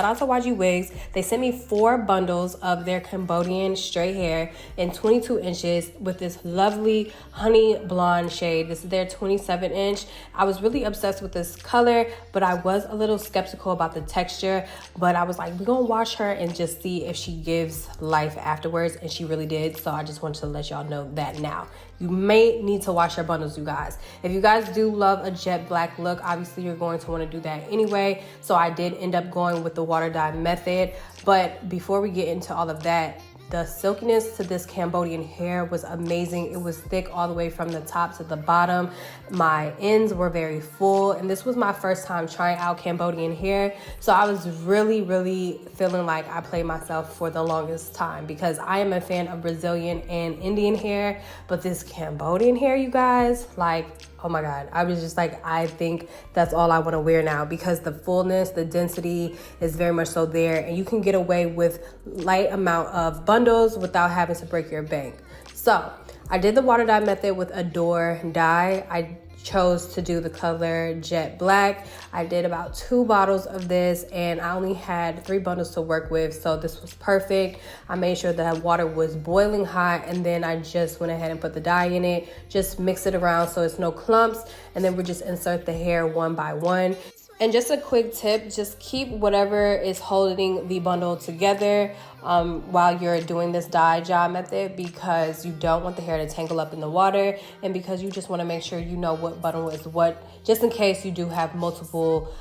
shout out to YGWIGS. They sent me 4 bundles of their Cambodian straight hair in 22 inches with this lovely honey blonde shade. This is their 27 inch. I was really obsessed with this color, but I was a little skeptical about the texture, but I was like, we're gonna wash her and just see if she gives life afterwards, and she really did. So I just wanted to let y'all know that now. You may need to wash your bundles, you guys. If you guys do love a jet black look, obviously you're going to want to do that anyway. So I did end up going with the water dye method. But before we get into all of that, the silkiness to this Cambodian hair was amazing. It was thick all the way from the top to the bottom. My ends were very full, and this was my first time trying out Cambodian hair. So I was really feeling like I played myself for the longest time, because I am a fan of Brazilian and Indian hair, but this Cambodian hair, you guys, like, oh my God, I was just like, I think that's all I want to wear now, because the fullness, the density is very much so there, and you can get away with light amount of bundles without having to break your bank. So I did the water dye method with Adore dye. I chose to do the color jet black. I did about 2 bottles of this, and I only had 3 bundles to work with, so this was perfect. I made sure that water was boiling hot, and then I just went ahead and put the dye in it, just mix it around so it's no clumps, and then we just insert the hair one by one. And just a quick tip, just keep whatever is holding the bundle together while you're doing this dye job method, because you don't want the hair to tangle up in the water, and because you just want to make sure you know what bundle is what, just in case you do have multiple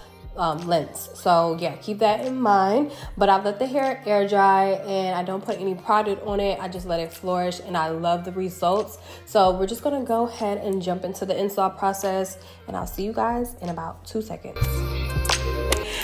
lengths. So yeah, keep that in mind. But I let the hair air dry, and I don't put any product on it. I just let it flourish, and I love the results. So we're just gonna go ahead and jump into the install process, and I'll see you guys in about 2 seconds.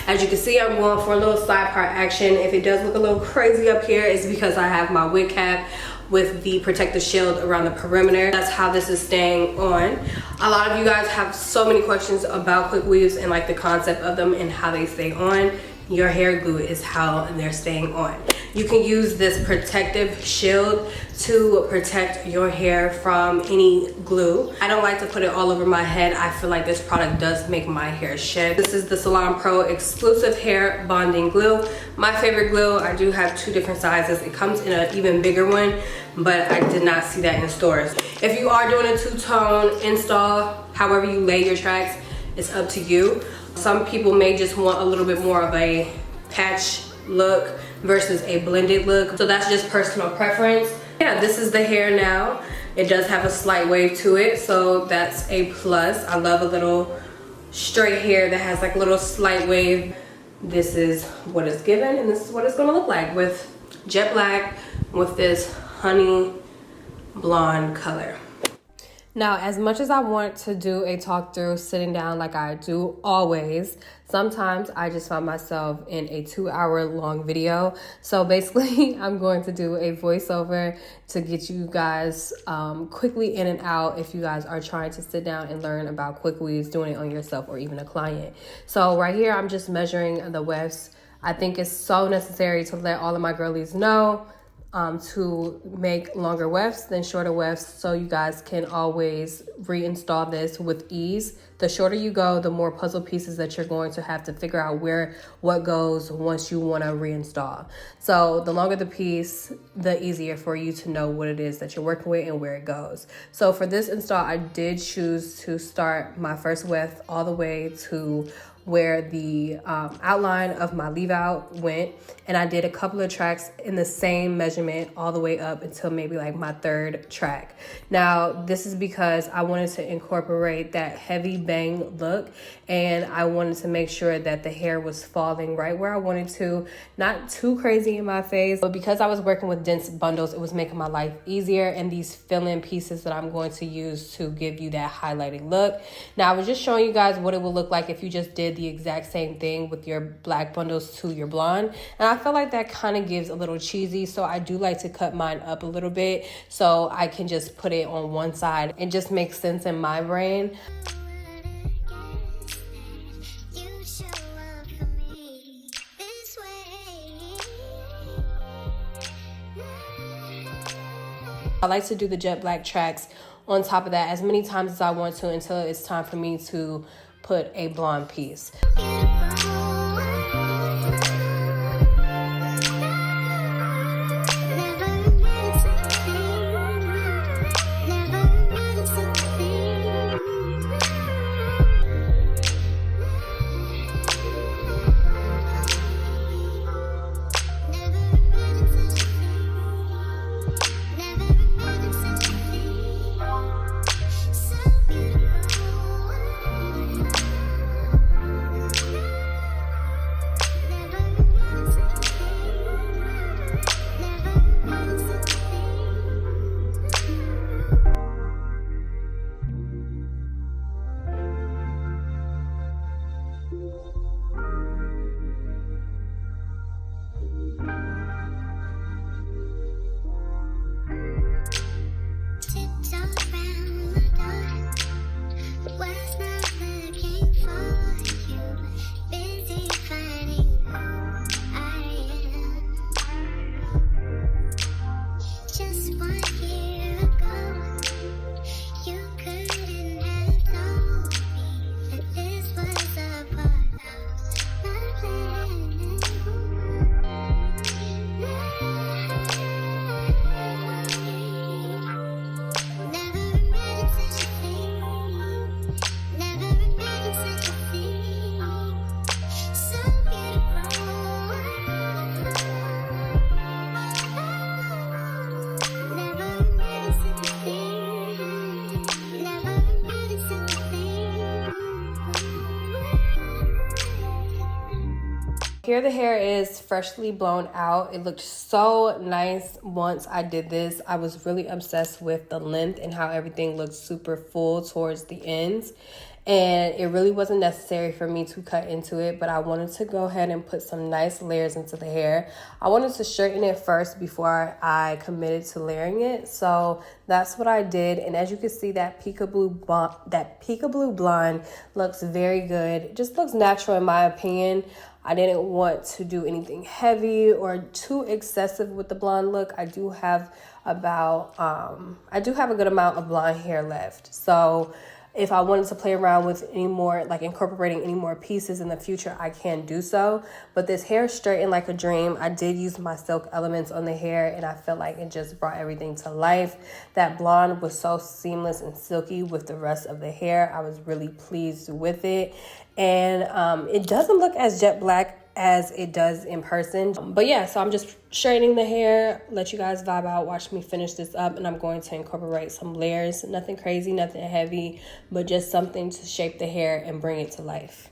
As you can see, I'm going for a little side part action. If it does look a little crazy up here, it's because I have my wig cap with the protective shield around the perimeter. That's how this is staying on. A lot of you guys have so many questions about quick weaves and like the concept of them and how they stay on. Your hair glue is how they're staying on. You can use this protective shield to protect your hair from any glue. I don't like to put it all over my head. I feel like this product does make my hair shed. This is the Salon Pro exclusive hair bonding glue. My favorite glue. I do have 2 different sizes. It comes in an even bigger one, but I did not see that in stores. If you are doing a 2-tone install, however you lay your tracks, it's up to you. Some people may just want a little bit more of a patch look versus a blended look. So that's just personal preference. Yeah, this is the hair now. It does have a slight wave to it, so that's a plus. I love a little straight hair that has like a little slight wave. This is what it's given, and this is what it's gonna look like with jet black with this honey blonde color. Now, as much as I want to do a talk through sitting down like I do always, sometimes I just find myself in a 2-hour long video. So basically, I'm going to do a voiceover to get you guys quickly in and out if you guys are trying to sit down and learn about quick weaves, doing it on yourself or even a client. So right here, I'm just measuring the wefts. I think it's so necessary to let all of my girlies know to make longer wefts than shorter wefts, so you guys can always reinstall this with ease. The shorter you go, the more puzzle pieces that you're going to have to figure out what goes once you want to reinstall. So the longer the piece, the easier for you to know what it is that you're working with and where it goes. So for this install, I did choose to start my first weft all the way to where the outline of my leave out went, and I did a couple of tracks in the same measurement all the way up until maybe like my 3rd track. Now this is because I wanted to incorporate that heavy bang look, and I wanted to make sure that the hair was falling right where I wanted to, not too crazy in my face, but because I was working with dense bundles, it was making my life easier, and these fill-in pieces that I'm going to use to give you that highlighting look. Now I was just showing you guys what it would look like if you just did the exact same thing with your black bundles to your blonde, and I feel like that kind of gives a little cheesy, so I do like to cut mine up a little bit so I can just put it on one side. It just makes sense in my brain. I like to do the jet black tracks on top of that as many times as I want to until it's time for me to put a blonde piece. Here the hair is freshly blown out. It looked so nice once I did this. I was really obsessed with the length and how everything looked super full towards the ends. And it really wasn't necessary for me to cut into it, but I wanted to go ahead and put some nice layers into the hair. I wanted to straighten it first before I committed to layering it. So that's what I did. And as you can see, that peekaboo blonde looks very good. It just looks natural in my opinion. I didn't want to do anything heavy or too excessive with the blonde look. I do have a good amount of blonde hair left. So if I wanted to play around with any more, like incorporating any more pieces in the future, I can do so. But this hair straightened like a dream. I did use my silk elements on the hair and I felt like it just brought everything to life. That blonde was so seamless and silky with the rest of the hair. I was really pleased with it. And it doesn't look as jet black as it does in person. But yeah, so I'm just straightening the hair, let you guys vibe out, watch me finish this up, and I'm going to incorporate some layers. Nothing crazy, nothing heavy, but just something to shape the hair and bring it to life.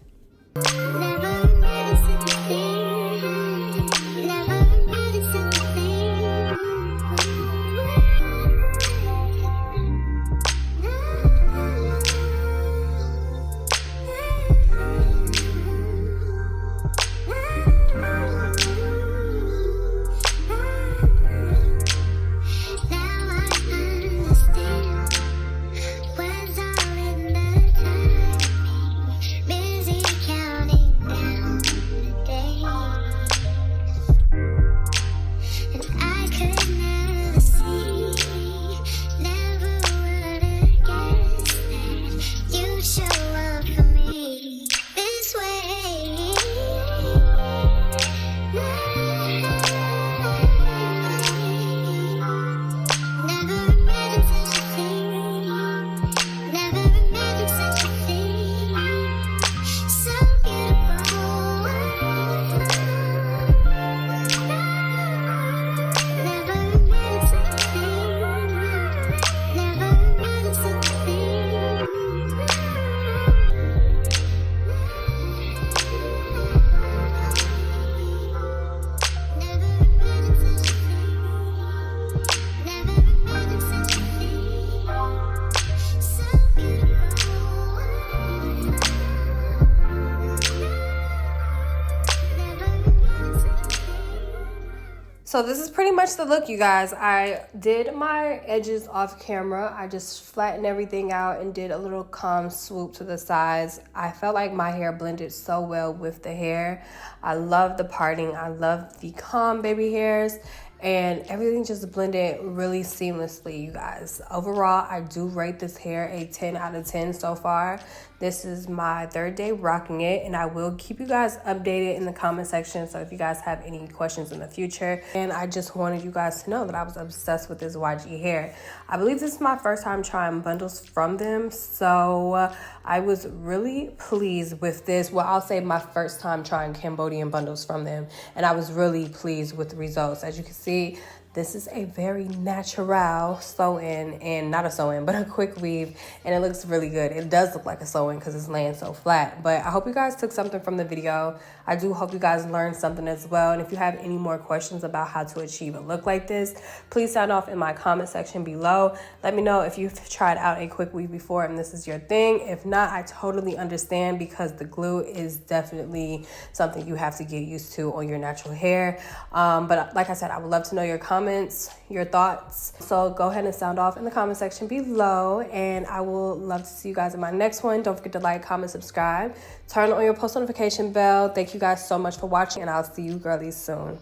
So this is pretty much the look, you guys. I did my edges off camera. I just flattened everything out and did a little calm swoop to the sides. I felt like my hair blended so well with the hair. I love the parting. I love the calm baby hairs. And everything just blended really seamlessly, you guys. Overall, I do rate this hair a 10 out of 10 so far. This is my third day rocking it, and I will keep you guys updated in the comment section. So if you guys have any questions in the future, and I just wanted you guys to know that I was obsessed with this YG hair. I believe this is my first time trying bundles from them, so I was really pleased with this. Well, I'll say my first time trying Cambodian bundles from them, and I was really pleased with the results. As you can see, this is a very natural sew-in, and not a sew-in, but a quick weave, and it looks really good. It does look like a sew-in because it's laying so flat, but I hope you guys took something from the video. I do hope you guys learned something as well, and if you have any more questions about how to achieve a look like this, please sound off in my comment section below. Let me know if you've tried out a quick weave before and this is your thing. If not, I totally understand because the glue is definitely something you have to get used to on your natural hair. But like I said, I would love to know your comments, your thoughts. So go ahead and sound off in the comment section below, and I will love to see you guys in my next one. Don't forget to like, comment, subscribe, turn on your post notification bell. Thank you guys so much for watching, and I'll see you girlies soon.